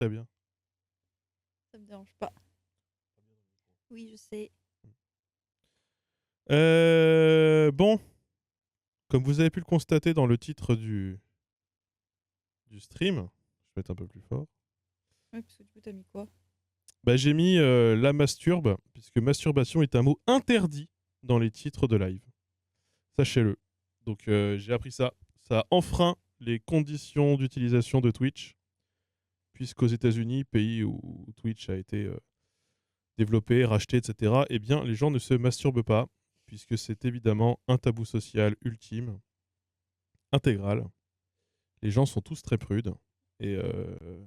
Très bien. Ça me dérange pas. Oui, je sais. Bon, comme vous avez pu le constater dans le titre du stream, je vais mettre un peu plus fort. Ouais, parce que du coup, t'as mis quoi? Bah, j'ai mis la masturbe, puisque masturbation est un mot interdit dans les titres de live. Sachez-le. Donc j'ai appris ça. Ça enfreint les conditions d'utilisation de Twitch, puisqu'aux États-Unis, pays où Twitch a été développé, racheté, etc., eh bien, les gens ne se masturbent pas, puisque c'est évidemment un tabou social ultime, intégral. Les gens sont tous très prudes, et, euh,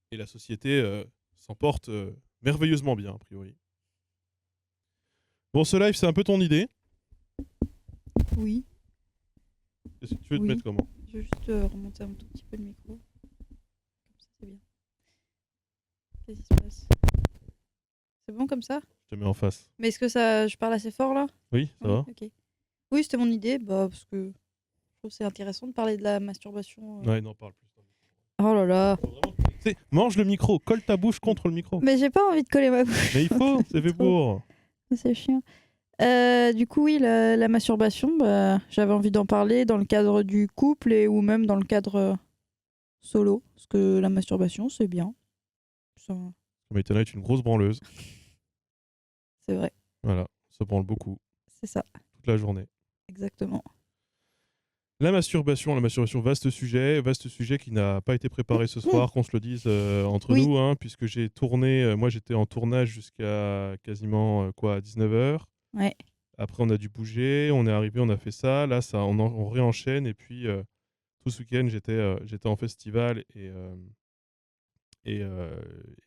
et la société s'en porte merveilleusement bien, a priori. Bon, ce live, c'est un peu ton idée. Oui, Est-ce que tu veux te oui. mettre comment? Je vais juste remonter un tout petit peu le micro. Comme ça, c'est bien. Qu'est-ce qui se passe? C'est bon comme ça? Je te mets en face. Mais est-ce que ça, je parle assez fort là? Oui, ça Oui, va? ok. Oui, c'était mon idée, bah, parce que je trouve que c'est intéressant de parler de la masturbation. Ouais, non, parle plus. Oh là là. Tu sais, mange le micro, colle ta bouche contre le micro. Mais j'ai pas envie de coller ma bouche. Mais il faut, c'est fait Trop. pour. C'est chiant. Du coup, oui, la masturbation, bah, j'avais envie d'en parler dans le cadre du couple ou même dans le cadre solo. Parce que la masturbation, c'est bien. Ça, Maïtena est une grosse branleuse. c'est vrai. Voilà, ça branle beaucoup, C'est ça. toute la journée. Exactement. La masturbation, vaste sujet qui n'a pas été préparé ce soir, qu'on se le dise entre Oui. nous, hein, puisque j'ai tourné, moi j'étais en tournage jusqu'à quasiment 19h. Ouais. Après on a dû bouger, on est arrivé, on a fait ça, là ça, on réenchaîne, et puis tout ce week-end j'étais en festival, et, euh,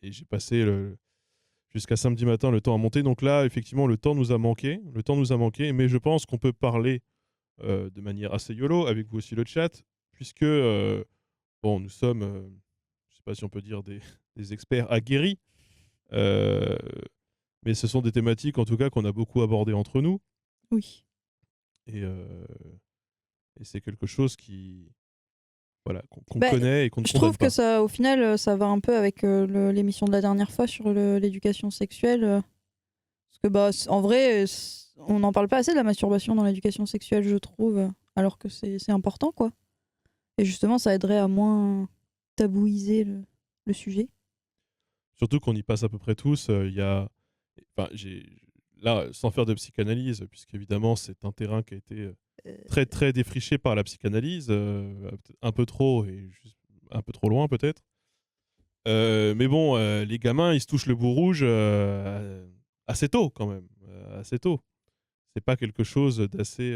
et j'ai passé jusqu'à samedi matin le temps à monter, donc là effectivement le temps nous a manqué, mais je pense qu'on peut parler de manière assez YOLO, avec vous aussi le chat, puisque bon, nous sommes, je ne sais pas si on peut dire des experts aguerris, euh, mais ce sont des thématiques en tout cas qu'on a beaucoup abordées entre nous, Oui. et, euh, et c'est quelque chose voilà, qu'on Bah, connaît et qu'on ne je condamne trouve que pas. ça, au final, ça va un peu avec l'émission de la dernière fois sur l'éducation sexuelle. Parce que, bah, en vrai, on n'en parle pas assez de la masturbation dans l'éducation sexuelle, je trouve. Alors que c'est important, quoi. Et justement, ça aiderait à moins tabouiser le sujet. Surtout qu'on y passe à peu près tous. Il y a, enfin, là, sans faire de psychanalyse, puisqu'évidemment c'est un terrain qui a été très très défriché par la psychanalyse, un peu trop et juste un peu trop loin peut-être. Mais bon, les gamins, ils se touchent le bout rouge assez tôt quand même, assez tôt. C'est pas quelque chose d'assez,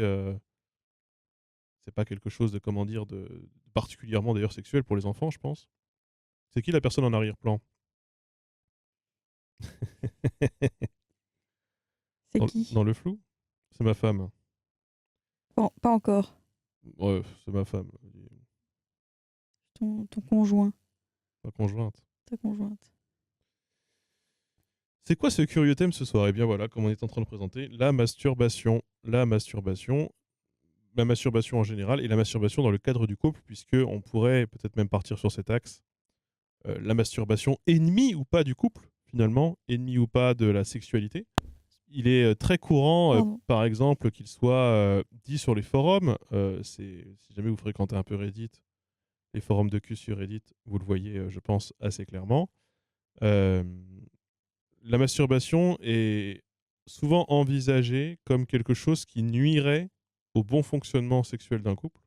c'est pas quelque chose de, comment dire, de particulièrement d'ailleurs sexuel pour les enfants, je pense. C'est qui la personne en arrière-plan? C'est dans, qui? dans le flou? C'est ma femme. Pas encore. Ouais, c'est ma femme, Ton conjoint. ma conjointe. Ta conjointe. C'est quoi ce curieux thème ce soir? Eh bien voilà, comme on est en train de présenter, la masturbation. La masturbation en général et la masturbation dans le cadre du couple, puisque on pourrait peut-être même partir sur cet axe. La masturbation, ennemie ou pas du couple, finalement, ennemie ou pas de la sexualité. Il est très courant, Pardon. par exemple, qu'il soit dit sur les forums. Si jamais vous fréquentez un peu Reddit, les forums de cul sur Reddit, vous le voyez, je pense, assez clairement. Euh, la masturbation est souvent envisagée comme quelque chose qui nuirait au bon fonctionnement sexuel d'un couple,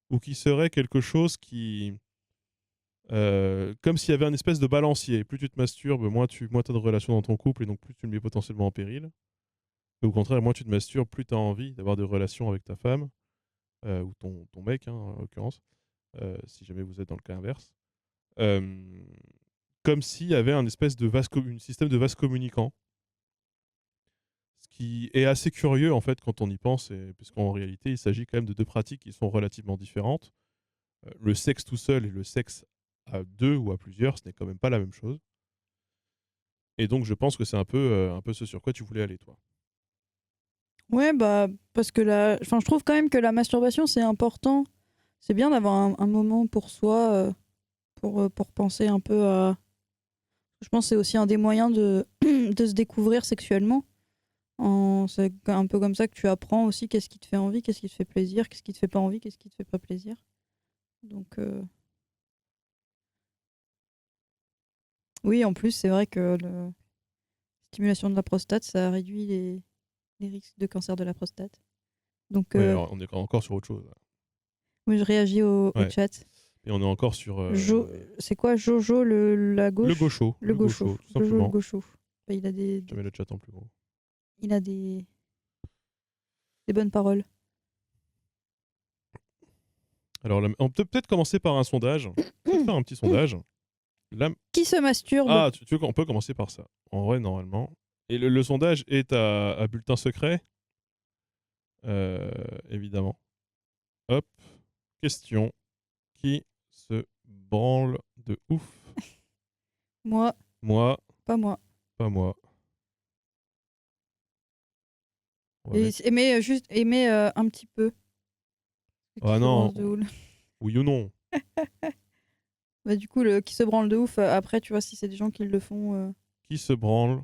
ou qui serait quelque chose qui, comme s'il y avait un espèce de balancier. Plus tu te masturbes, moins tu as de relations dans ton couple, et donc plus tu le mets potentiellement en péril. Et au contraire, moins tu te masturbes, plus tu as envie d'avoir des relations avec ta femme, ou ton mec, hein, en l'occurrence, si jamais vous êtes dans le cas inverse. Euh, Comme s'il y avait un espèce de système de vase communicant, ce qui est assez curieux en fait quand on y pense, puisqu'en réalité il s'agit quand même de deux pratiques qui sont relativement différentes. Le sexe tout seul et le sexe à deux ou à plusieurs, ce n'est quand même pas la même chose. Et donc je pense que c'est un peu ce sur quoi tu voulais aller, toi. Ouais, bah, parce que enfin, je trouve quand même que la masturbation, c'est important. C'est bien d'avoir un moment pour soi. pour penser un peu à. Je pense que c'est aussi un des moyens de, de se découvrir sexuellement. C'est un peu comme ça que tu apprends aussi qu'est-ce qui te fait envie, qu'est-ce qui te fait plaisir, qu'est-ce qui te fait pas envie, qu'est-ce qui te fait pas plaisir. Donc, oui, en plus, c'est vrai que la stimulation de la prostate, ça réduit les risques de cancer de la prostate. Donc, Ouais, alors, on est encore sur autre chose. oui, je réagis au Ouais. chat. Et on est encore sur C'est quoi Jojo la le gauche gaucho. Le gaucho. Tout Jojo le simplement. gaucho. Enfin, Je mets le chat en plus gros. il a des bonnes paroles. Alors, on peut peut-être commencer par un sondage. Peut-être faire un petit sondage. Là... Qui se masturbe? Ah, tu veux qu'on peut commencer par ça. En vrai, normalement. Et le sondage est à bulletin secret. Évidemment. Hop. Question. Qui se branle de ouf? Moi. Moi. Pas moi. Pas moi. Juste aimer un petit peu. Ah non. De houle. Oui ou non? Bah, du coup, qui se branle de ouf, après, tu vois, si c'est des gens qui le font. Qui se branle?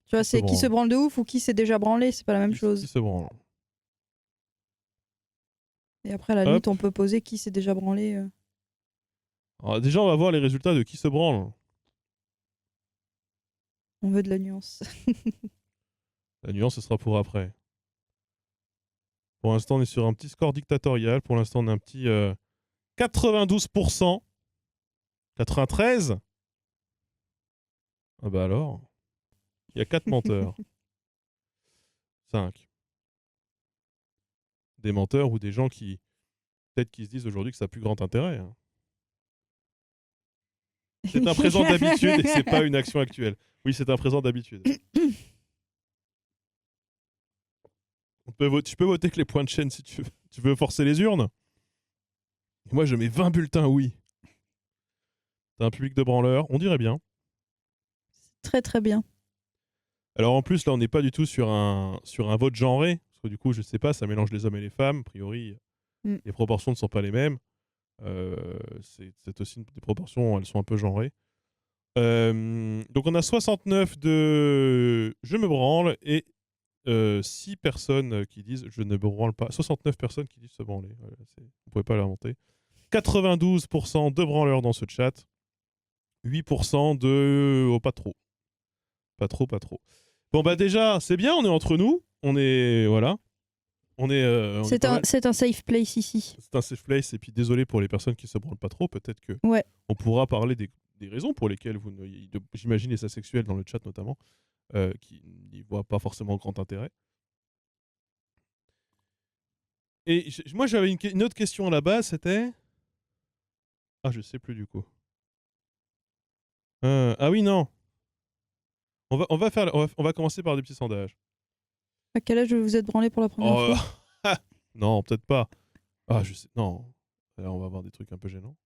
Tu vois, c'est qui se branle de ouf ou qui s'est déjà branlé, c'est pas la même chose. Qui se branle? Et après, à la limite, on peut poser qui s'est déjà branlé. Alors, déjà, on va voir les résultats de qui se branle. On veut de la nuance. La nuance, ce sera pour après. Pour l'instant, on est sur un petit score dictatorial. Pour l'instant, on a un petit 92%. 93? Ah bah alors. Il y a 4 menteurs. 5. Des menteurs ou des gens qui, peut-être qui se disent aujourd'hui que ça a plus grand intérêt. Hein. C'est un présent d'habitude et c'est pas une action actuelle. Oui, c'est un présent d'habitude. Tu peux voter avec les points de chaîne si tu veux. Tu veux forcer les urnes? Moi, je mets 20 bulletins oui. T'as un public de branleurs, on dirait bien. Très très bien. Alors en plus, là, on n'est pas du tout sur un vote genré. Parce que du coup, je sais pas, ça mélange les hommes et les femmes. A priori, les proportions ne sont pas les mêmes. C'est aussi des proportions, elles sont un peu genrées. Donc on a 69 de je me branle et 6 personnes qui disent je ne me branle pas. 69 personnes qui disent se branler. Voilà, vous ne pouvez pas l'inventer. 92% de branleurs dans ce chat. 8% de oh, pas trop. Pas trop, pas trop. Bon bah déjà, c'est bien, on est entre nous. On est voilà. C'est un safe place ici. C'est un safe place et puis désolé pour les personnes qui se branlent pas trop. Peut-être que on pourra parler des raisons pour lesquelles vous ne... J'imagine les asexuels dans le chat notamment, qui n'y voient pas forcément grand intérêt. Et moi j'avais une autre question à la base, c'était... Ah je sais plus du coup. Ah oui non. On va commencer par des petits sondages. À quel âge vous vous êtes branlé pour la première fois? Non, peut-être pas. Ah je sais. Non. Là on va avoir des trucs un peu gênants.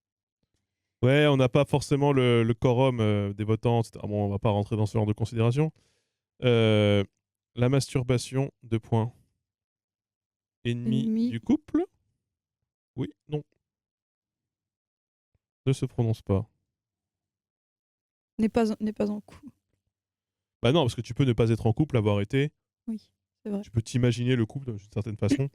Ouais, on n'a pas forcément le quorum des votants, etc. Bon, on va pas rentrer dans ce genre de considération. La masturbation, 2 points. Ennemi du couple? Oui, non. Ne se prononce pas. N'est pas en couple. Bah non, parce que tu peux ne pas être en couple, avoir été. Oui, c'est vrai. Tu peux t'imaginer le couple d'une certaine façon.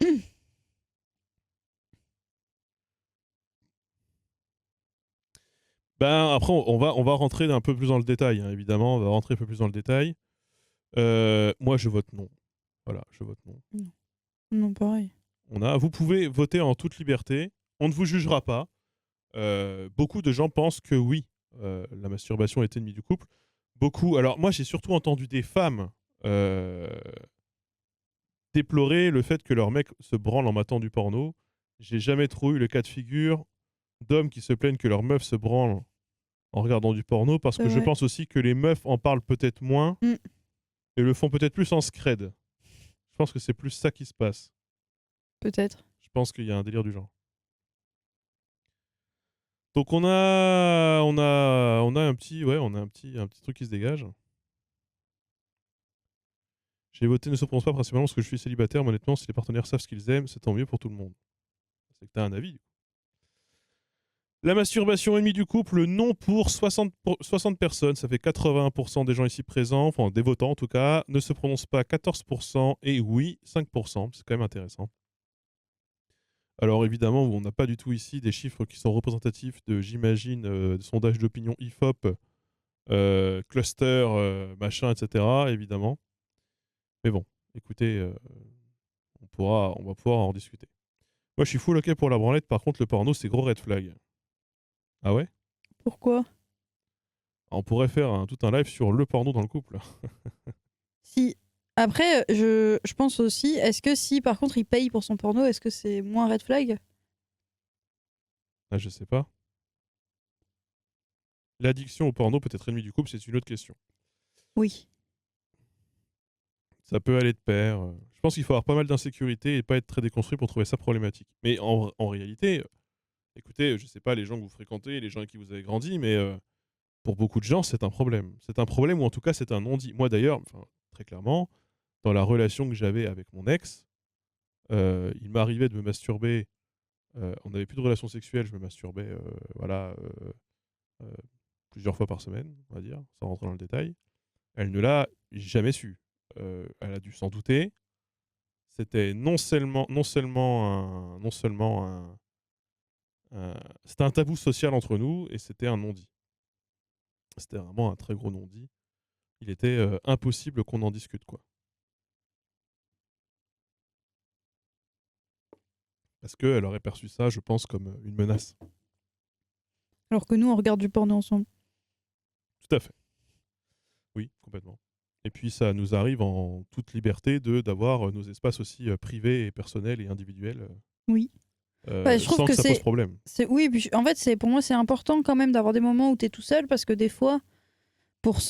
Ben après, on va rentrer un peu plus dans le détail, hein, évidemment. On va rentrer un peu plus dans le détail. Moi, je vote non. Voilà, je vote non. Non, pareil. Vous pouvez voter en toute liberté. On ne vous jugera pas. Beaucoup de gens pensent que oui, la masturbation est ennemie du couple. Beaucoup. Alors moi, j'ai surtout entendu des femmes déplorer le fait que leur mec se branle en matant du porno. J'ai jamais trop eu le cas de figure d'hommes qui se plaignent que leur meuf se branle en regardant du porno, parce que je pense aussi que les meufs en parlent peut-être moins et le font peut-être plus en scred. Je pense que c'est plus ça qui se passe. Peut-être. Je pense qu'il y a un délire du genre. Donc on a un petit truc qui se dégage. J'ai voté ne se prononce pas principalement parce que je suis célibataire, mais honnêtement, si les partenaires savent ce qu'ils aiment, c'est tant mieux pour tout le monde. C'est que t'as un avis. La masturbation ennemie du couple, non pour 60 personnes, ça fait 81% des gens ici présents, enfin des votants en tout cas, ne se prononcent pas 14% et oui 5%, c'est quand même intéressant. Alors évidemment, on n'a pas du tout ici des chiffres qui sont représentatifs de, j'imagine, de sondages d'opinion IFOP, cluster, machin, etc. évidemment. Mais bon, écoutez, on va pouvoir en discuter. Moi, je suis full OK pour la branlette, par contre, le porno, c'est gros red flag. Ah ouais? Pourquoi? On pourrait faire tout un live sur le porno dans le couple. Si. Après, je pense aussi, est-ce que si par contre il paye pour son porno, est-ce que c'est moins red flag? Ah, je sais pas. L'addiction au porno peut être ennemie du couple, c'est une autre question. Oui. Ça peut aller de pair. Je pense qu'il faut avoir pas mal d'insécurité et pas être très déconstruit pour trouver ça problématique. Mais en réalité, écoutez, je sais pas les gens que vous fréquentez, les gens avec qui vous avez grandi, mais pour beaucoup de gens, c'est un problème. C'est un problème ou en tout cas, c'est un non-dit. Moi d'ailleurs, enfin, très clairement, dans la relation que j'avais avec mon ex, il m'arrivait de me masturber. On n'avait plus de relation sexuelle, je me masturbais voilà, euh, plusieurs fois par semaine, on va dire, sans rentrer dans le détail. Elle ne l'a jamais su. Elle a dû s'en douter. C'était non seulement c'était un tabou social entre nous et c'était un non-dit. C'était vraiment un très gros non-dit. Il était impossible qu'on en discute, quoi. Parce qu'elle aurait perçu ça, je pense, comme une menace. Alors que nous, on regarde du porno ensemble. Tout à fait. Oui, complètement. Et puis ça nous arrive en toute liberté d'avoir nos espaces aussi privés et personnels et individuels Oui. Ouais, je trouve sans que que ça pose problème. oui, puis en fait, pour moi, c'est important quand même d'avoir des moments où tu es tout seul parce que des fois, pour pour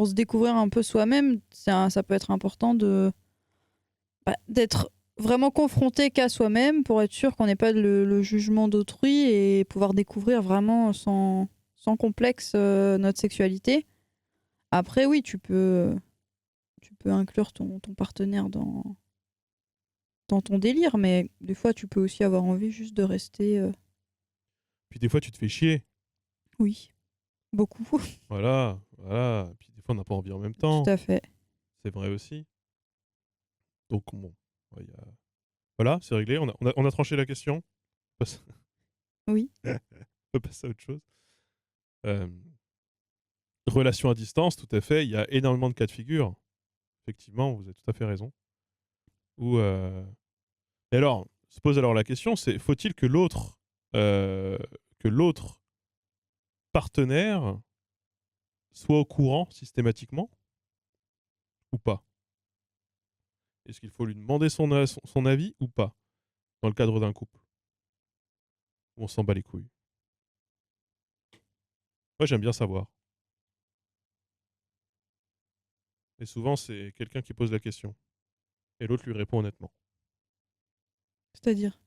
se découvrir un peu soi-même, ça peut être important d'être vraiment confronté qu'à soi-même pour être sûr qu'on n'ait pas le jugement d'autrui et pouvoir découvrir vraiment sans complexe notre sexualité. Après, oui, tu peux inclure ton partenaire dans ton délire, mais des fois, tu peux aussi avoir envie juste de rester. Puis des fois, tu te fais chier. Oui, beaucoup. Voilà, voilà. Puis des fois, on n'a pas envie en même Tout temps. à fait. C'est vrai aussi. Donc bon, ouais, voilà, c'est réglé. On a tranché la question. On passe- Oui. on peut passer à autre chose. Euh, Relation à distance, tout à fait. Il y a énormément de cas de figure. Effectivement, vous avez tout à fait raison. Ou et alors, se pose alors la question, c'est faut-il euh, que l'autre partenaire soit au courant systématiquement ou pas? Est-ce qu'il faut lui demander son avis ou pas dans le cadre d'un couple? Ou on s'en bat les couilles? Moi, j'aime bien savoir. Et souvent, c'est quelqu'un qui pose la question et l'autre lui répond honnêtement. C'est-à-dire.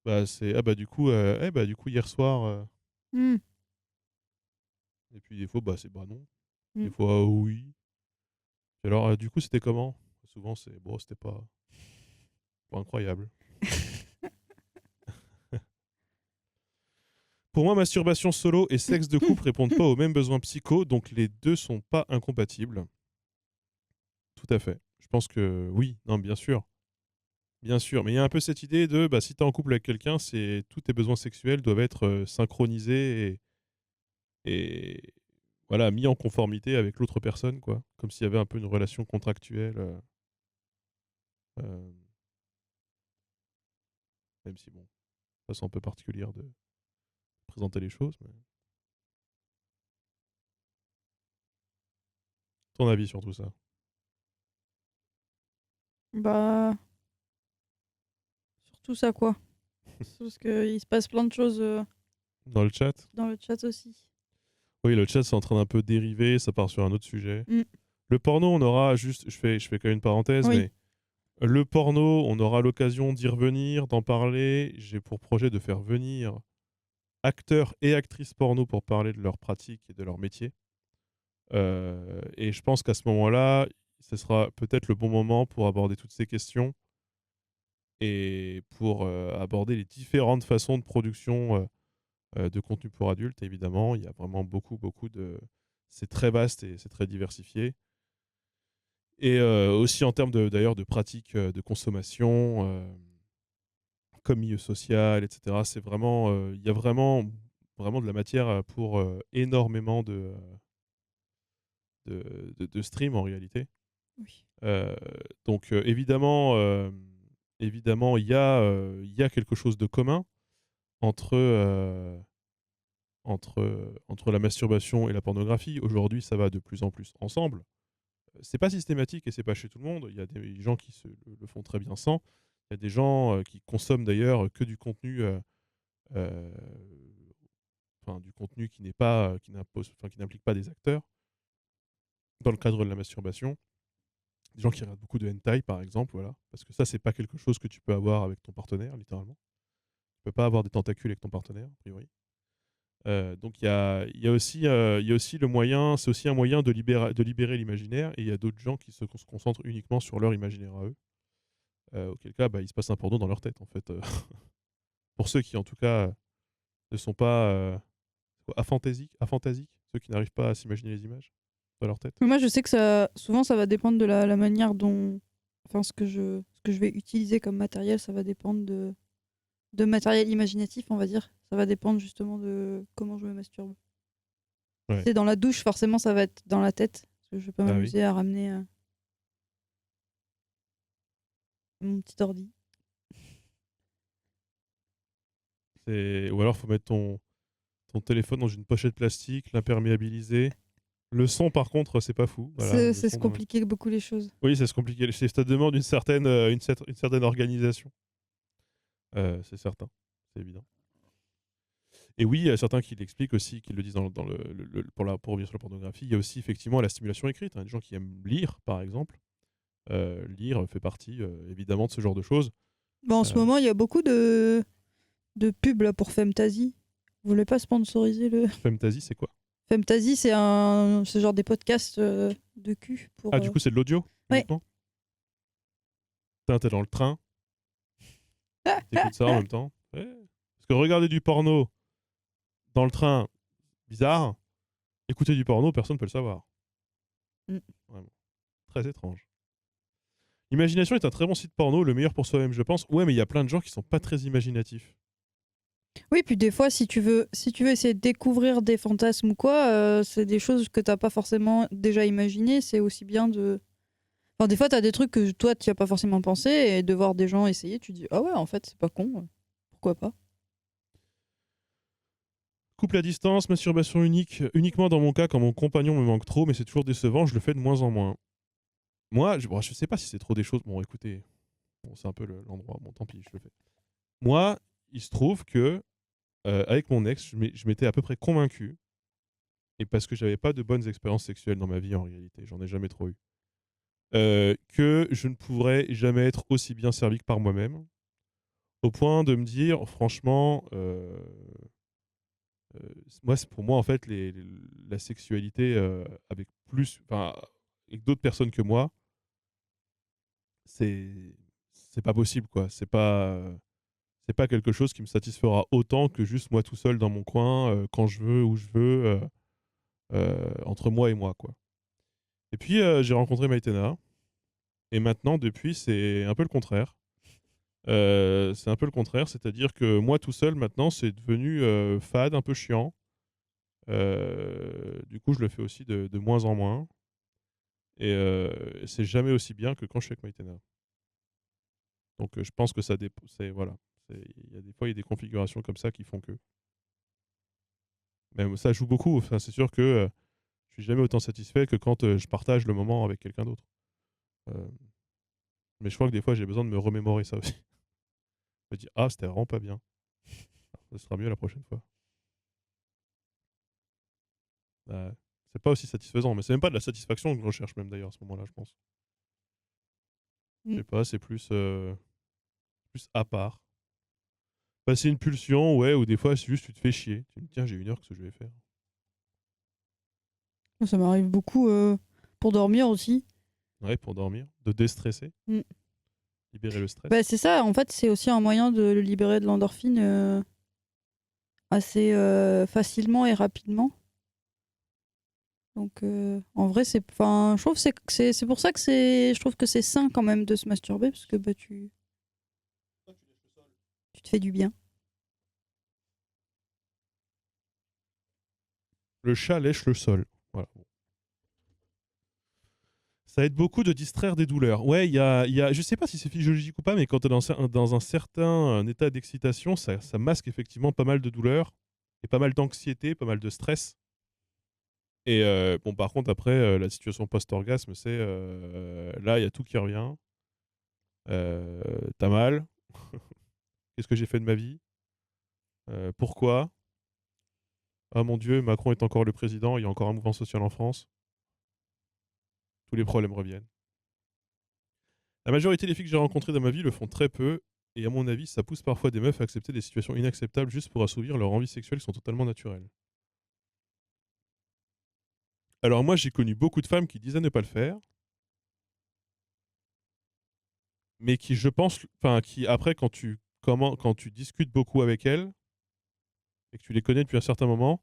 Bah, c'est ah bah du coup, bah du coup hier soir. Hmm, Et puis des fois, bah c'est bah non. Des hmm. fois, oui. Et alors, du coup, c'était comment? Souvent, c'est bon, c'était pas incroyable. Pour moi, masturbation solo et sexe de couple répondent pas aux mêmes besoins psycho, donc les deux sont pas incompatibles. Tout à fait. Je pense que oui, non, bien sûr. Bien sûr, mais il y a un peu cette idée de bah, si tu es en couple avec quelqu'un, c'est tous tes besoins sexuels doivent être synchronisés et voilà, mis en conformité avec l'autre personne, quoi. Comme s'il y avait un peu une relation contractuelle. Euh, Même si, bon, façon un peu particulière de présenter les choses. Mais... Ton avis sur tout ça? Bah, surtout ça, quoi. Parce qu'il se passe plein de choses Dans le chat? dans le chat aussi. Oui, le chat, c'est en train d'un peu dériver, ça part sur un autre sujet. Hmm. Le porno, on aura juste, je fais quand même une parenthèse, Oui. mais le porno, on aura l'occasion d'y revenir, d'en parler. J'ai pour projet de faire venir acteurs et actrices porno pour parler de leur pratique et de leur métier. Et je pense qu'à ce moment-là, ce sera peut-être le bon moment pour aborder toutes ces questions et pour aborder les différentes façons de production de contenu pour adultes. Évidemment, il y a vraiment beaucoup de... C'est très vaste et c'est très diversifié. Et aussi en termes d'ailleurs de pratiques de consommation, comme milieu social, etc. C'est vraiment, il y a vraiment de la matière pour énormément de streams en réalité. Oui. Euh, donc évidemment, il y a quelque chose de commun entre, entre la masturbation et la pornographie. Aujourd'hui, ça va de plus en plus ensemble. C'est pas systématique et c'est pas chez tout le monde. Il y a des gens qui le font très bien sans. Il y a des gens qui consomment d'ailleurs que du contenu, euh, enfin du contenu qui n'est pas, qui n'impose, enfin qui n'implique pas des acteurs dans le cadre de la masturbation. Des gens qui regardent beaucoup de hentai par exemple, voilà, parce que ça c'est pas quelque chose que tu peux avoir avec ton partenaire littéralement. Tu peux pas avoir des tentacules avec ton partenaire a priori. Donc il y a aussi, il y a aussi le moyen, c'est aussi un moyen de libérer l'imaginaire, et il y a d'autres gens qui se concentrent uniquement sur leur imaginaire à eux. Auquel cas, bah, il se passe un porno dans leur tête, en fait. Pour ceux qui, en tout cas, ne sont pas aphantasiques, ceux qui n'arrivent pas à s'imaginer les images dans leur tête. Mais moi, je sais que souvent, ça va dépendre de la manière dont. Enfin, ce que je vais utiliser comme matériel, ça va dépendre de matériel imaginatif, on va dire. Ça va dépendre justement de comment je me masturbe. Si Ouais. c'est dans la douche, forcément, ça va être dans la tête. Parce que je vais pas Ah oui. m'amuser à ramener mon petit ordi. Ou alors, faut mettre ton téléphone dans une pochette plastique, l'imperméabiliser. Le son, par contre, c'est pas fou. Voilà, le C'est se son dans... compliquer beaucoup les choses. Oui, c'est compliqué. Ça demande une certaine organisation. C'est certain. C'est évident. Et oui, il y a certains qui l'expliquent aussi, qui le disent dans pour revenir sur la pornographie. Il y a aussi effectivement la stimulation écrite. Hein. Des gens qui aiment lire, par exemple. Lire fait partie évidemment de ce genre de choses. Bon, en ce Euh, moment, il y a beaucoup de pubs là, pour Femtasy. Vous voulez pas sponsoriser le. Femtasy, c'est quoi? Femtasy, c'est genre des podcasts de cul pour. Ah, du coup, c'est de l'audio Ouais. uniquement? T'es dans le train, t'écoutes ça en même temps. Ouais. Parce que regarder du porno dans le train, bizarre. Écouter du porno, personne ne peut le savoir. Mm. Vraiment. Très étrange. Imagination est un très bon site porno, le meilleur pour soi-même, je pense. Ouais, mais il y a plein de gens qui sont pas très imaginatifs. Oui, puis des fois, si tu veux essayer de découvrir des fantasmes ou quoi, c'est des choses que t'as pas forcément déjà imaginées. C'est aussi bien de. Enfin, des fois, t'as des trucs que toi, tu as pas forcément pensé, et de voir des gens essayer, tu dis ah ouais, en fait, c'est pas con. Pourquoi pas? Couple à distance, masturbation unique, uniquement dans mon cas quand mon compagnon me manque trop, mais c'est toujours décevant, je le fais de moins en moins. Moi, je sais pas si c'est trop des choses. Bon, écoutez, bon, c'est un peu l'endroit. Bon, tant pis, je le fais. Moi, il se trouve que, avec mon ex, je m'étais à peu près convaincu, et parce que j'avais pas de bonnes expériences sexuelles dans ma vie en réalité, j'en ai jamais trop eu, que je ne pourrais jamais être aussi bien servi que par moi-même, au point de me dire, franchement, moi, pour moi, en fait, la sexualité avec plus, enfin, avec d'autres personnes que moi, c'est c'est pas possible, quoi. C'est pas quelque chose qui me satisfera autant que juste moi tout seul dans mon coin, quand je veux, où je veux, entre moi et moi, quoi. Et puis, j'ai rencontré Maïtena, et maintenant, depuis, c'est un peu le contraire. C'est un peu le contraire, c'est-à-dire que moi tout seul, maintenant, c'est devenu fade, un peu chiant. Du coup, je le fais aussi de moins en moins. Et c'est jamais aussi bien que quand je suis avec Maïtena. Donc, je pense que ça dépend. Voilà. Il y a des fois, il y a des configurations comme ça qui font que. Mais ça joue beaucoup. Enfin, c'est sûr que je suis jamais autant satisfait que quand je partage le moment avec quelqu'un d'autre. Euh, mais je crois que des fois, j'ai besoin de me remémorer ça aussi. Je me dis, ah, c'était vraiment pas bien. Ça sera mieux la prochaine fois. C'est pas aussi satisfaisant, mais c'est même pas de la satisfaction que je recherche, même d'ailleurs, à ce moment-là, je pense. Je Mm. sais pas, c'est plus à part. Passer une pulsion, ouais, ou des fois, c'est juste tu te fais chier. Tu me dis, tiens, j'ai 1 heure, qu'est-ce que je vais faire? Ça m'arrive beaucoup pour dormir aussi. Ouais, pour dormir, de déstresser. Mm. libérer le stress. Bah, c'est ça, en fait, c'est aussi un moyen de le libérer de l'endorphine assez facilement et rapidement. Donc, en vrai, je trouve que c'est pour ça que je trouve que c'est sain quand même de se masturber, parce que bah, tu te fais du bien. Le chat lèche le sol. Voilà. Ça aide beaucoup de distraire des douleurs. Ouais, je sais pas si c'est physiologique ou pas, mais quand tu es dans un certain état d'excitation, ça masque effectivement pas mal de douleurs et pas mal d'anxiété, pas mal de stress. Et bon, par contre, après, la situation post-orgasme, c'est là, il y a tout qui revient. T'as mal. Qu'est-ce que j'ai fait de ma vie? Pourquoi? Ah mon Dieu, Macron est encore le président, il y a encore un mouvement social en France. Tous les problèmes reviennent. La majorité des filles que j'ai rencontrées dans ma vie le font très peu, et à mon avis, ça pousse parfois des meufs à accepter des situations inacceptables juste pour assouvir leurs envies sexuelles qui sont totalement naturelles. Alors moi, j'ai connu beaucoup de femmes qui disaient ne pas le faire, mais qui, je pense, enfin, qui après, quand tu discutes beaucoup avec elles, et que tu les connais depuis un certain moment,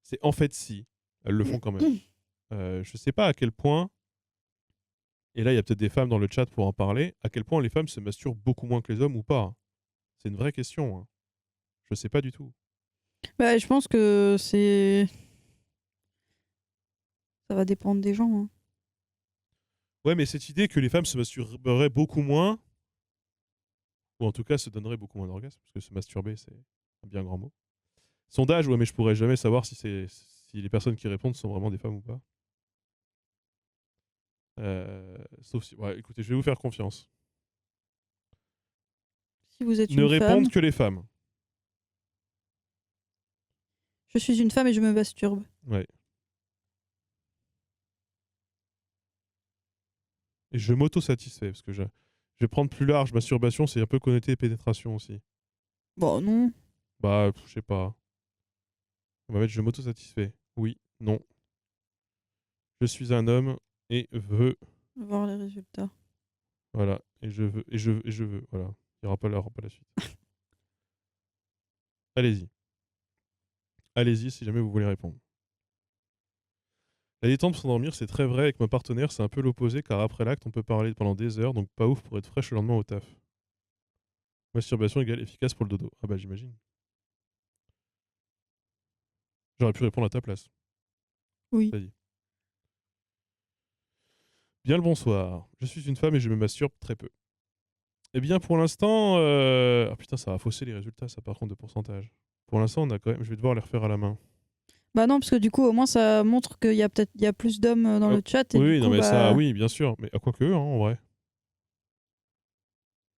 c'est en fait si, elles le font quand même. Je sais pas à quel point, et là il y a peut-être des femmes dans le chat pour en parler, à quel point les femmes se masturbent beaucoup moins que les hommes ou pas. C'est une vraie question. Hein. Je sais pas du tout. Bah, je pense que ça va dépendre des gens. Hein. Ouais, mais cette idée que les femmes se masturberaient beaucoup moins, ou en tout cas se donneraient beaucoup moins d'orgasmes, parce que se masturber, c'est un bien grand mot. Sondage, ouais, mais je pourrais jamais savoir si les personnes qui répondent sont vraiment des femmes ou pas. Sauf si. Ouais, écoutez, je vais vous faire confiance. Si vous êtes Ne une répondent femme, que les femmes. je suis une femme et je me masturbe. Ouais. Et je m'auto-satisfais, parce que je vais prendre plus large. Masturbation, c'est un peu connoté pénétration aussi. Bon, non. Bah, je sais pas. On va mettre je m'auto-satisfais. Oui, non. Je suis un homme et veux. Voir les résultats. Voilà. Et je veux. Et je veux. Voilà. Il n'y aura pas la suite. Allez-y. Allez-y si jamais vous voulez répondre. La détente pour s'endormir, c'est très vrai avec ma partenaire, c'est un peu l'opposé car après l'acte, on peut parler pendant des heures, donc pas ouf pour être fraîche le lendemain au taf. Masturbation égale efficace pour le dodo. Ah bah j'imagine. J'aurais pu répondre à ta place. Oui. Vas-y. Bien le bonsoir. Je suis une femme et je me masturbe très peu. Eh bien pour l'instant... Ah putain, ça va fausser les résultats, ça par contre de pourcentage. Pour l'instant, on a quand même... Je vais devoir les refaire à la main. Bah non, parce que du coup, au moins, ça montre qu'il y a peut-être plus d'hommes dans Oh, le chat et oui, du oui, non coup, mais ça, bah oui, bien sûr. Mais à quoi que, hein, en vrai.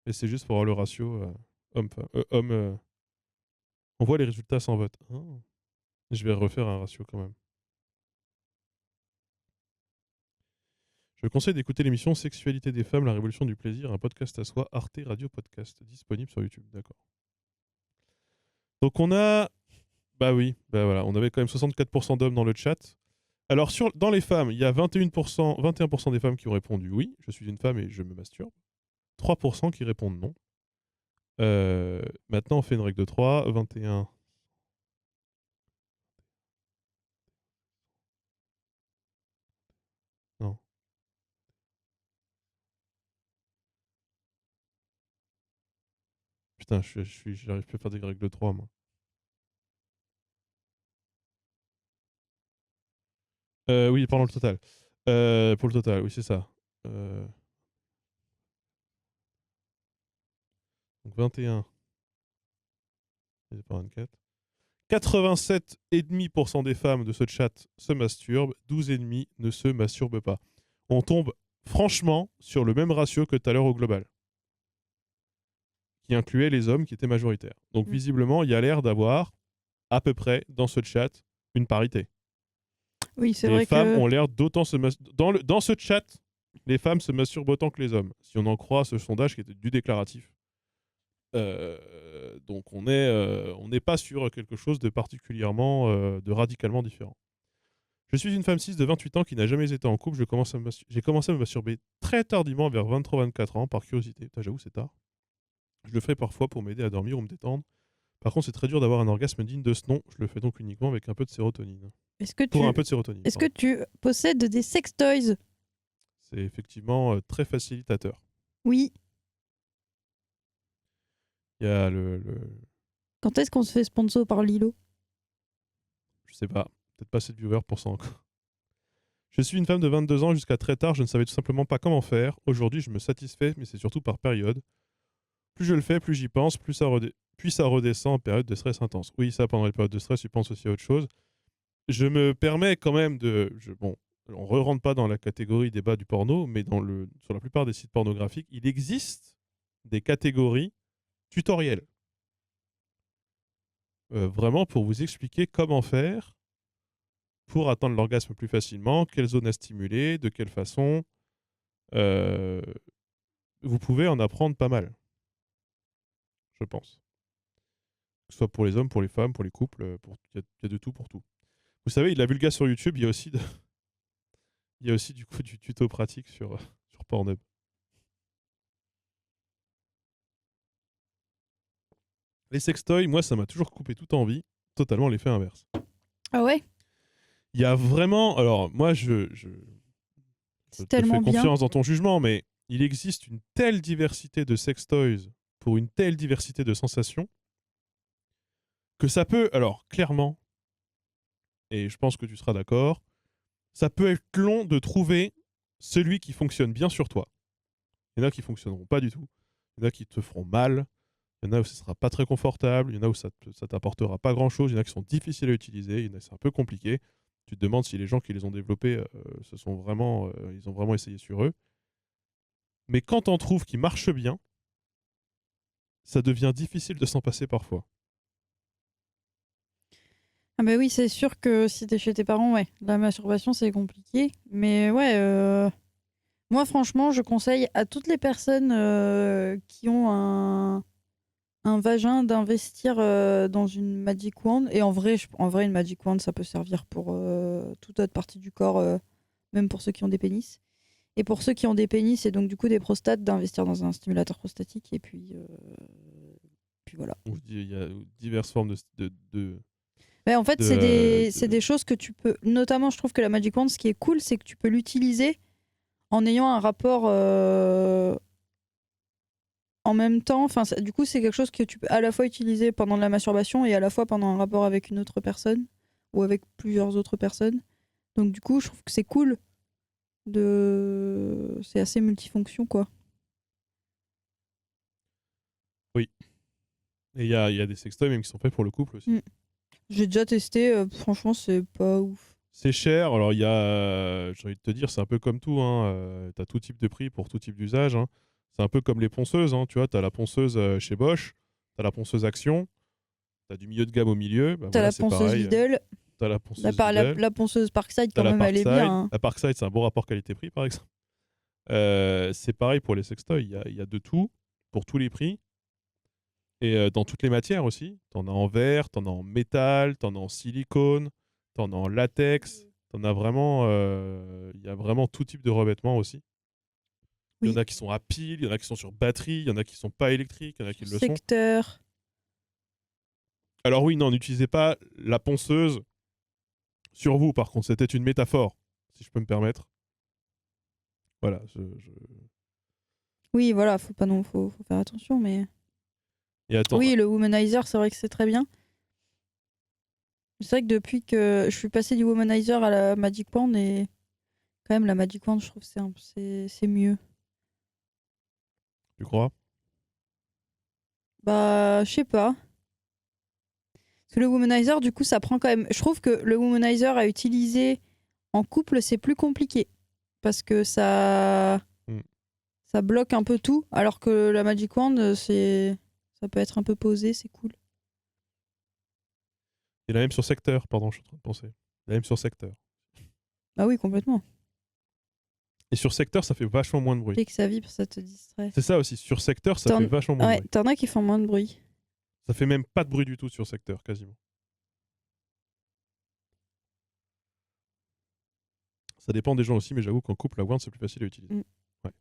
Et c'est juste pour avoir le ratio homme-femme. Homme, on voit les résultats sans vote. Ah. Je vais refaire un ratio quand même. Je conseille d'écouter l'émission Sexualité des femmes, la révolution du plaisir, un podcast à soi, Arte Radio Podcast, disponible sur YouTube. D'accord. Donc on a... Bah oui, bah voilà, on avait quand même 64% d'hommes dans le chat. Alors dans les femmes, il y a 21% des femmes qui ont répondu oui, je suis une femme et je me masturbe. 3% qui répondent non. Maintenant, on fait une règle de 3. 21. Non. Putain, j'arrive plus à faire des règles de 3, moi. Oui, pardon, le total. Pour le total, oui, c'est ça. Donc 21 divisé par 24. 87,5% des femmes de ce chat se masturbent, 12,5% ne se masturbent pas. On tombe franchement sur le même ratio que tout à l'heure au global, qui incluait les hommes qui étaient majoritaires. Donc visiblement, il y a l'air d'avoir, à peu près, dans ce chat, une parité. oui, c'est Les vrai femmes que ont l'air d'autant se masturber. Dans ce chat, les femmes se masturbent autant que les hommes, si on en croit ce sondage qui était du déclaratif. Donc on n'est pas sur quelque chose de particulièrement, de radicalement différent. Je suis une femme cis de 28 ans qui n'a jamais été en couple. J'ai commencé à me masturber très tardivement, vers 23-24 ans, par curiosité. Putain, j'avoue, c'est tard. Je le ferai parfois pour m'aider à dormir ou me détendre. Par contre, c'est très dur d'avoir un orgasme digne de ce nom. Je le fais donc uniquement avec un peu de sérotonine. Est-ce que Pour un tu, peu de sérotonine, est-ce que pardon. tu possèdes des sextoys? C'est effectivement très facilitateur. Oui. Il y a Quand est-ce qu'on se fait sponsor par Lilo? je sais pas, peut-être pas assez de viewers pour ça encore. Je suis une femme de 22 ans jusqu'à très tard, je ne savais tout simplement pas comment faire. Aujourd'hui, je me satisfais, mais c'est surtout par période. Plus je le fais, plus j'y pense, puis ça redescend en période de stress intense. Oui, ça, pendant les périodes de stress, tu penses aussi à autre chose. Je me permets quand même bon, on ne rentre pas dans la catégorie des bas du porno, mais sur la plupart des sites pornographiques, il existe des catégories tutoriels. Vraiment pour vous expliquer comment faire pour atteindre l'orgasme plus facilement, quelle zone à stimuler, de quelle façon. Euh, Vous pouvez en apprendre pas mal, je pense. Que ce soit pour les hommes, pour les femmes, pour les couples, il y a de tout pour tout. Vous savez, il y a la vulga sur YouTube, il y a aussi, il y a aussi du coup du tuto pratique sur Pornhub. Les sextoys, moi, ça m'a toujours coupé toute envie, totalement l'effet inverse. Ah ouais? Il y a vraiment. Alors, moi, je C'est te fais tellement bien. confiance dans ton jugement, mais il existe une telle diversité de sextoys pour une telle diversité de sensations que ça peut, alors clairement, et je pense que tu seras d'accord, ça peut être long de trouver celui qui fonctionne bien sur toi. Il y en a qui fonctionneront pas du tout. Il y en a qui te feront mal. Il y en a où ce sera pas très confortable. Il y en a où ça t'apportera pas grand chose. Il y en a qui sont difficiles à utiliser. Il y en a c'est un peu compliqué. Tu te demandes si les gens qui les ont développés ils ont vraiment essayé sur eux. Mais quand on trouve qui marche bien, ça devient difficile de s'en passer parfois. Ah bah oui, c'est sûr que si t'es chez tes parents, ouais, la masturbation c'est compliqué. Mais ouais, moi franchement, je conseille à toutes les personnes qui ont un vagin d'investir dans une Magic Wand. Et en vrai, une Magic Wand, ça peut servir pour toute autre partie du corps, même pour ceux qui ont des pénis. Et pour ceux qui ont des pénis et donc du coup des prostates, d'investir dans un stimulateur prostatique. Et puis voilà. Il y a diverses formes Mais en fait, c'est des choses que tu peux. Notamment, je trouve que la Magic Wand, ce qui est cool, c'est que tu peux l'utiliser en ayant un rapport en même temps. Enfin, du coup, c'est quelque chose que tu peux à la fois utiliser pendant la masturbation et à la fois pendant un rapport avec une autre personne ou avec plusieurs autres personnes. Donc, du coup, je trouve que c'est cool. C'est assez multifonction, quoi. Oui. Et il y a des sextoys même qui sont faits pour le couple aussi. Mm. J'ai déjà testé. Franchement, c'est pas ouf. C'est cher. Alors, j'ai envie de te dire, c'est un peu comme tout. Hein. Tu as tout type de prix pour tout type d'usage. Hein. C'est un peu comme les ponceuses. Hein. Tu vois, tu as la ponceuse chez Bosch, tu as la ponceuse Action, tu as du milieu de gamme au milieu. Bah, T'as voilà, la c'est ponceuse pareil. Lidl. Tu as la La, ponceuse par- la, Lidl, la ponceuse Parkside, tu as quand la même, elle est Parkside. bien. Hein. La Parkside, c'est un bon rapport qualité-prix, par exemple. C'est pareil pour les sextoys. Il y a de tout, pour tous les prix. Et dans toutes les matières aussi. T'en as en verre, t'en as en métal, t'en as en silicone, t'en as en latex. T'en as vraiment. Il y a vraiment tout type de revêtements aussi. Il y en Oui. a qui sont à pile, il y en a qui sont sur batterie, il y en a qui sont pas électriques, il y en a qui le sont. Secteur. Alors oui, non, n'utilisez pas la ponceuse sur vous, par contre. C'était une métaphore, si je peux me permettre. Voilà. Oui, voilà, faut faire attention, mais. Et attends, Oui, le womanizer, c'est vrai que c'est très bien. C'est vrai que depuis que je suis passée du womanizer à la Magic Wand, et quand même la Magic Wand, je trouve que c'est mieux. tu crois? Bah, je sais pas. Parce que le womanizer, du coup, ça prend quand même. Je trouve que le womanizer à utiliser en couple, c'est plus compliqué. Parce que Hmm. ça bloque un peu tout. Alors que la Magic Wand, ça peut être un peu posé, c'est cool. Et la même sur secteur, pardon, je suis en train de penser. La même sur secteur. Ah oui, complètement. Et sur secteur, ça fait vachement moins de bruit. Dès que ça vibre, ça te distrait. C'est ça aussi, sur secteur, ça fait vachement moins de Ouais, bruit. t'en as qui font moins de bruit. Ça fait même pas de bruit du tout sur secteur, quasiment. Ça dépend des gens aussi, mais j'avoue qu'en couple, la wand, c'est plus facile à utiliser. Mm. Ouais.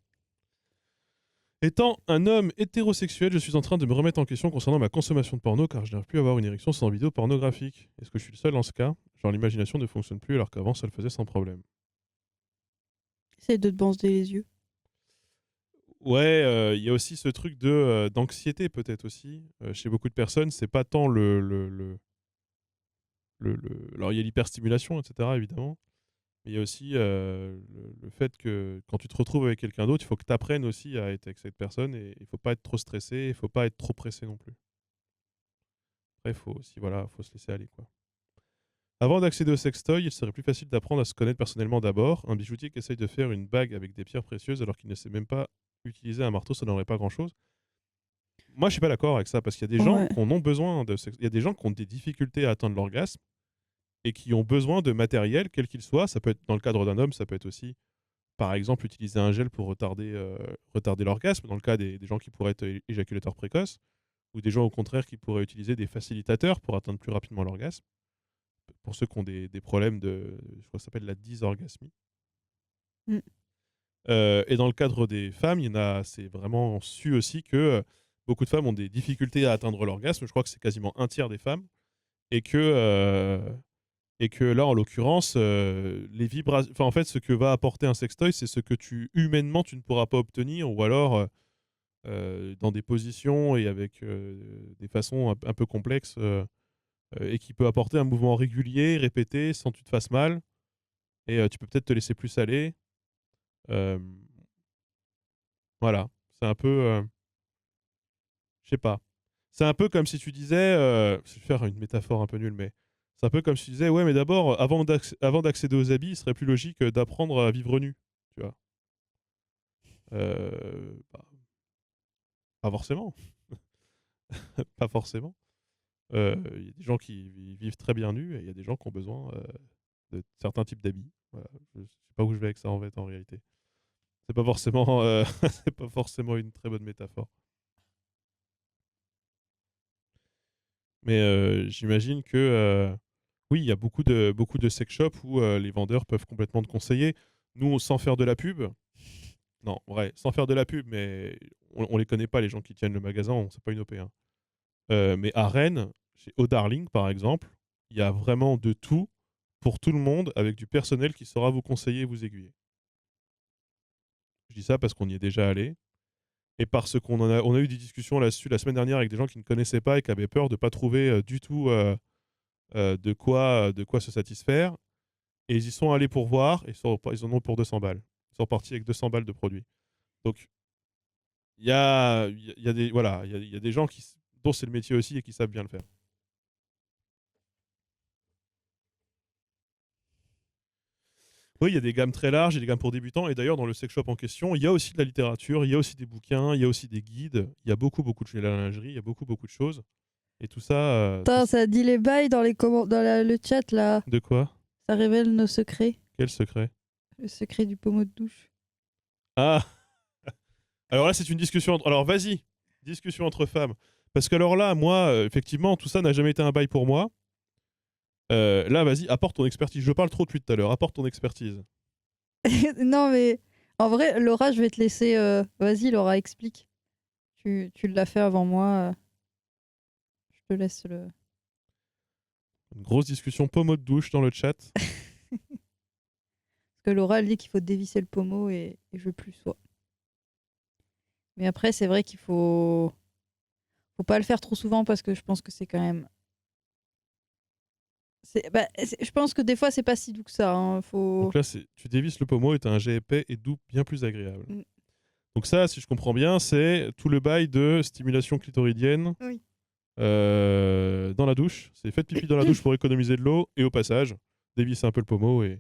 Étant un homme hétérosexuel, je suis en train de me remettre en question concernant ma consommation de porno car je n'arrive plus à avoir une érection sans vidéo pornographique. Est-ce que je suis le seul dans ce cas? Genre l'imagination ne fonctionne plus alors qu'avant ça le faisait sans problème. Essaye de te bander les yeux. Ouais, il y a aussi ce truc de d'anxiété peut-être aussi. Chez beaucoup de personnes, c'est pas tant Alors il y a l'hyperstimulation, etc. évidemment. Mais il y a aussi le fait que quand tu te retrouves avec quelqu'un d'autre, il faut que tu apprennes aussi à être avec cette personne et il faut pas être trop stressé, il faut pas être trop pressé non plus. Après, il faut aussi, voilà, faut se laisser aller, quoi. Avant d'accéder au sextoy, il serait plus facile d'apprendre à se connaître personnellement d'abord. Un bijoutier qui essaye de faire une bague avec des pierres précieuses alors qu'il ne sait même pas utiliser un marteau, ça n'aurait pas grand-chose. Moi, je suis pas d'accord avec ça parce qu'il y a des gens Ouais. qui en ont besoin de sexe. Il y a des gens qui ont des difficultés à atteindre l'orgasme et qui ont besoin de matériel, quel qu'il soit. Ça peut être dans le cadre d'un homme, ça peut être aussi, par exemple, utiliser un gel pour retarder l'orgasme, dans le cas des gens qui pourraient être éjaculateurs précoces, ou des gens au contraire qui pourraient utiliser des facilitateurs pour atteindre plus rapidement l'orgasme. Pour ceux qui ont des problèmes je crois que ça s'appelle la dysorgasmie. Mm. Et dans le cadre des femmes, c'est vraiment su aussi que beaucoup de femmes ont des difficultés à atteindre l'orgasme. Je crois que c'est quasiment un tiers des femmes. Et que là, en l'occurrence, les vibrations. Enfin, en fait, ce que va apporter un sextoy, c'est ce que humainement, tu ne pourras pas obtenir, ou alors dans des positions et avec des façons un peu complexes, et qui peut apporter un mouvement régulier, répété, sans que tu te fasses mal. Et tu peux peut-être te laisser plus aller. Euh, voilà. C'est un peu. Je sais pas. C'est un peu comme si tu disais. Je vais faire une métaphore un peu nulle, mais. C'est un peu comme si tu disais, ouais, mais d'abord, avant d'accéder aux habits, il serait plus logique d'apprendre à vivre nu. Tu vois. Bah, pas forcément. Pas forcément. Il y a des gens qui vivent très bien nus et il y a des gens qui ont besoin de certains types d'habits. Voilà. Je sais pas où je vais avec ça en fait, en réalité. C'est pas forcément, c'est pas forcément une très bonne métaphore. Mais j'imagine que oui, il y a beaucoup de sex shops où les vendeurs peuvent complètement te conseiller. Nous, sans faire de la pub, non, vrai, sans faire de la pub, mais on les connaît pas, les gens qui tiennent le magasin, c'est pas une OP, hein. Mais à Rennes, chez O'Darling, par exemple, il y a vraiment de tout pour tout le monde avec du personnel qui saura vous conseiller et vous aiguiller. Je dis ça parce qu'on y est déjà allé et parce on a eu des discussions là-dessus la semaine dernière avec des gens qui ne connaissaient pas et qui avaient peur de ne pas trouver du tout de quoi se satisfaire. Et ils y sont allés pour voir et ils en ont pour 200 balles. Ils sont partis avec 200 balles de produits. Donc, il y a des, voilà, il y a des gens dont c'est le métier aussi et qui savent bien le faire. Oui, il y a des gammes très larges, il y a des gammes pour débutants. Et d'ailleurs, dans le sex shop en question, il y a aussi de la littérature, il y a aussi des bouquins, il y a aussi des guides, il y a beaucoup, beaucoup de la lingerie, il y a beaucoup, beaucoup de choses. Et tout ça, Putain, ça dit les bails dans le chat là. de quoi? Ça révèle nos secrets. Quel secret? Le secret du pommeau de douche. Ah, alors là, c'est une discussion. Alors vas-y, discussion entre femmes. Parce que alors là, moi, effectivement, tout ça n'a jamais été un bail pour moi. Là, vas-y, apporte ton expertise. Je parle trop depuis tout à l'heure. Apporte ton expertise. Non mais en vrai, Laura, je vais te laisser. Vas-y, Laura, explique. Tu l'as fait avant moi. Je te laisse le. Une grosse discussion pommeau de douche dans le chat. Parce que Laura, elle dit qu'il faut dévisser le pommeau et je veux plus soit. Mais après, c'est vrai qu'il faut pas le faire trop souvent parce que je pense que c'est quand même. Je pense que des fois, c'est pas si doux que ça. Hein. Donc là, tu dévisses le pommeau et tu as un jet épais et doux bien plus agréable. Mm. Donc ça, si je comprends bien, c'est tout le bail de stimulation clitoridienne Oui. dans la douche. C'est faites pipi dans la douche pour économiser de l'eau et au passage, dévissez un peu le pommeau et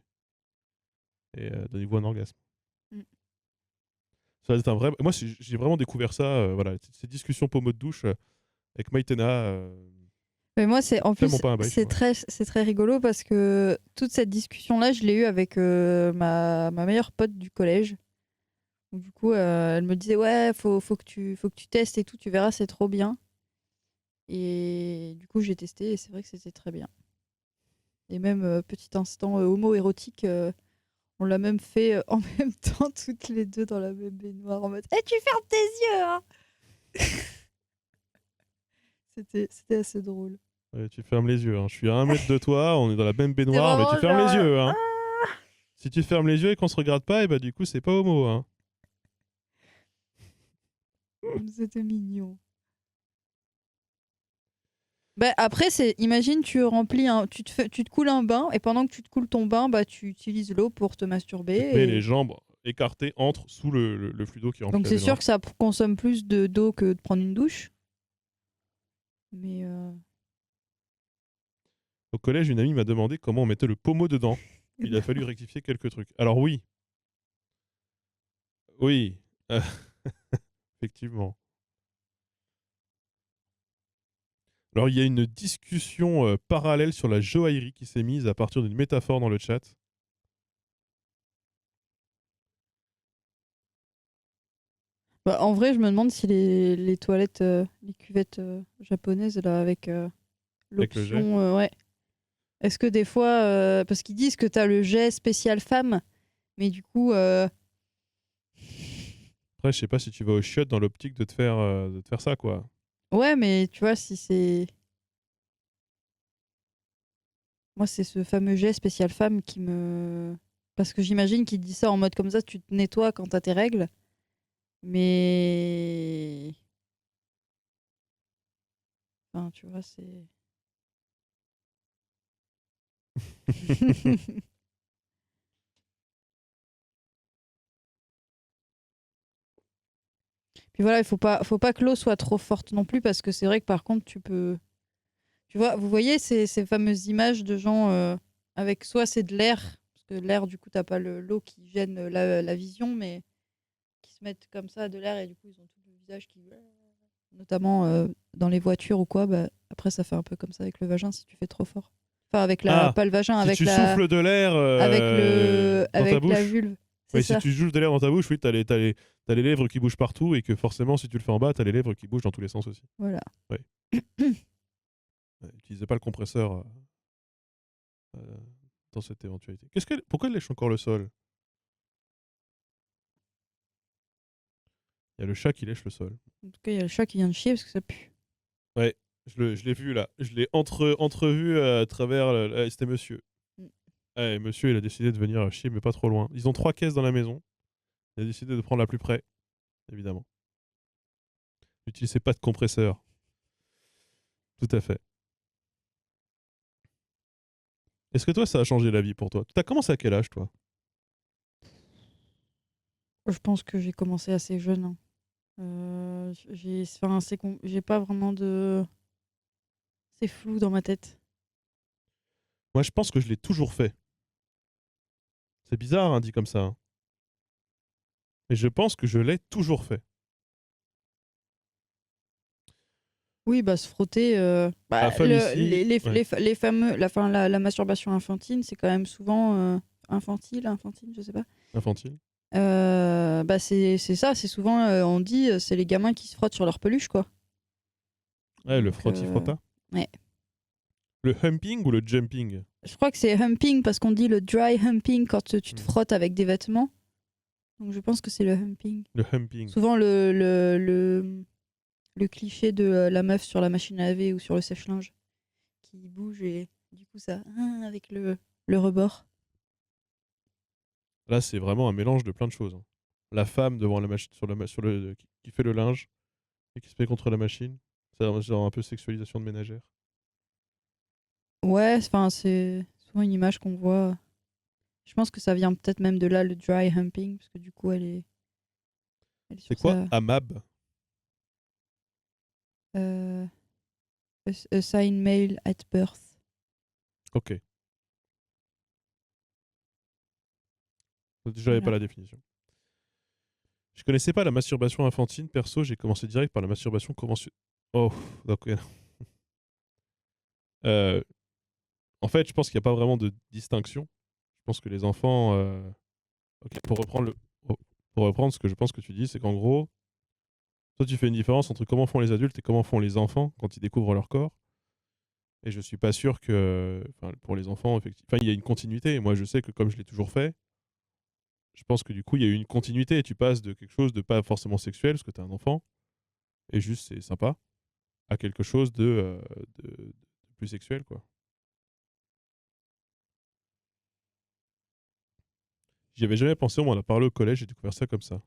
donnez-vous un orgasme. Mm. Ça va être un vrai. Moi, j'ai vraiment découvert ça. Voilà, ces discussions pommeau de douche avec Maïtena. Mais moi, c'est en plus, Tellement pas un bail chez moi. c'est très rigolo parce que toute cette discussion-là, je l'ai eue avec ma meilleure pote du collège. Donc, du coup, elle me disait ouais, faut que tu testes et tout, tu verras, c'est trop bien. Et du coup, j'ai testé et c'est vrai que c'était très bien. Et même petit instant homo-érotique, On l'a même fait en même temps, toutes les deux dans la même baignoire, en mode tu fermes tes yeux hein. C'était assez drôle. Ouais, tu fermes les yeux. Hein. Je suis à 1 mètre de toi, on est dans la même C'était baignoire, mais tu vraiment fermes les genre. yeux. Hein. Si tu fermes les yeux et qu'on se regarde pas, et bah du coup, c'est pas homo. Hein. C'était mignon. Bah, après, imagine, tu remplis tu te coules un bain, et pendant que tu te coules ton bain, bah, tu utilises l'eau pour te masturber. Tu te mets les jambes écartées entre sous le flux d'eau qui remplit Donc la c'est sûr baignoire. que ça consomme plus d'eau que de prendre une douche. Mais Au collège, une amie m'a demandé comment on mettait le pommeau dedans. Il a fallu rectifier quelques trucs. Alors oui, oui, effectivement. Alors il y a une discussion parallèle sur la joaillerie qui s'est mise à partir d'une métaphore dans le chat. bah, en vrai, je me demande si les toilettes, les cuvettes japonaises, là, avec Avec le jet. l'option. Ouais. Est-ce que des fois. Parce qu'ils disent que t'as le jet spécial femme, mais du coup. Après, je sais pas si tu vas au chiottes dans l'optique de te faire ça, quoi. Ouais, mais tu vois, si c'est. Moi, c'est ce fameux jet spécial femme qui me. Parce que j'imagine qu'il dit ça en mode comme ça, tu te nettoies quand t'as tes règles. Mais. Enfin, tu vois, c'est. Puis voilà, il faut pas que l'eau soit trop forte non plus, parce que c'est vrai que par contre, tu peux. Tu vois, vous voyez ces fameuses images de gens avec soit c'est de l'air, parce que l'air, du coup, t'as pas l'eau qui gêne la vision, mais qui se mettent comme ça de l'air et du coup, ils ont tout le visage qui. Notamment dans les voitures ou quoi, bah, après, ça fait un peu comme ça avec le vagin si tu fais trop fort. Enfin, avec la. Ah, Pas le vagin, si tu souffles de l'air dans ta avec la bouche. vulve. C'est Oui, si ça. tu souffles de l'air dans ta bouche, oui, t'as les lèvres qui bougent partout et que forcément, si tu le fais en bas, t'as les lèvres qui bougent dans tous les sens aussi. Voilà. Ouais. Ouais, utilisez pas le compresseur euh, dans cette éventualité. Pourquoi elle lèche encore le sol? Il y a le chat qui lèche le sol. En tout cas, il y a le chat qui vient de chier parce que ça pue. Ouais, je l'ai vu là. Je l'ai entrevu à travers. C'était monsieur. Mm. Ouais, monsieur, il a décidé de venir chier, mais pas trop loin. Ils ont 3 caisses dans la maison. Il a décidé de prendre la plus près, évidemment. N'utilisez pas de compresseur. Tout à fait. Est-ce que toi, ça a changé la vie pour toi? T'as commencé à quel âge, toi? Je pense que j'ai commencé assez jeune, hein. Enfin, j'ai pas vraiment de. C'est flou dans ma tête. Moi, je pense que je l'ai toujours fait. C'est bizarre, hein, dit comme ça. Hein. Mais je pense que je l'ai toujours fait. Oui, bah se frotter. Ma femme ici, ouais, Les fameux, la masturbation infantile, c'est quand même souvent infantile, je sais pas. infantile. Bah c'est ça, c'est souvent, on dit, c'est les gamins qui se frottent sur leur peluche, quoi. Ouais, le Donc, frotti-frotta. ouais. Le humping ou le jumping? Je crois que c'est humping parce qu'on dit le dry humping quand tu te Hmm. frottes avec des vêtements. Donc je pense que c'est le humping. Le humping. Souvent le cliché de la meuf sur la machine à laver ou sur le sèche-linge qui bouge et du coup ça avec le rebord. Là, c'est vraiment un mélange de plein de choses. Hein. La femme devant la machine, qui fait le linge et qui se met contre la machine. C'est genre un peu sexualisation de ménagère. Ouais, enfin c'est souvent une image qu'on voit. Je pense que ça vient peut-être même de là le dry humping parce que du coup elle est C'est sur quoi sa AMAB? euh, assign male at birth. Ok. J'avais pas Voilà. la définition. Je connaissais pas la masturbation infantile. Perso, j'ai commencé direct par la masturbation conventionnelle. Oh, donc, euh, en fait, je pense qu'il n'y a pas vraiment de distinction. Je pense que les enfants. Ok, pour reprendre ce que je pense que tu dis, c'est qu'en gros, toi, tu fais une différence entre comment font les adultes et comment font les enfants quand ils découvrent leur corps. Et je suis pas sûr que. Enfin, pour les enfants, effectivement. Enfin, il y a une continuité. Moi, je sais que comme je l'ai toujours fait, je pense que du coup, il y a eu une continuité. Tu passes de quelque chose de pas forcément sexuel, parce que t'es un enfant, et juste c'est sympa, à quelque chose de plus sexuel, quoi. J'y avais jamais pensé, on m'en a parlé au collège, j'ai découvert ça comme ça.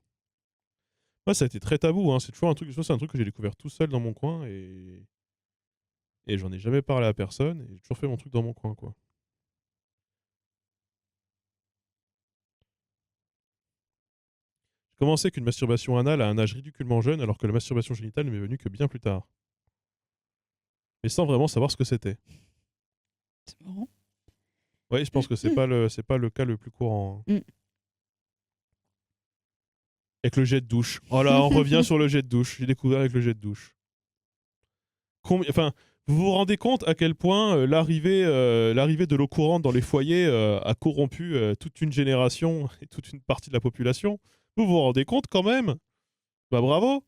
Moi, ça a été très tabou, hein. C'est toujours un truc, je pense que c'est un truc que j'ai découvert tout seul dans mon coin, et j'en ai jamais parlé à personne, et j'ai toujours fait mon truc dans mon coin, quoi. J'ai commencé avec une masturbation anale à un âge ridiculement jeune, alors que la masturbation génitale ne m'est venue que bien plus tard. Mais sans vraiment savoir ce que c'était. C'est marrant. Ouais, je pense que c'est pas le cas le plus courant, hein. Mm. Avec le jet de douche. Oh là, on revient sur le jet de douche. J'ai découvert avec le jet de douche. Enfin, vous vous rendez compte à quel point l'arrivée de l'eau courante dans les foyers a corrompu toute une génération et toute une partie de la population. Vous vous rendez compte quand même? Bah bravo.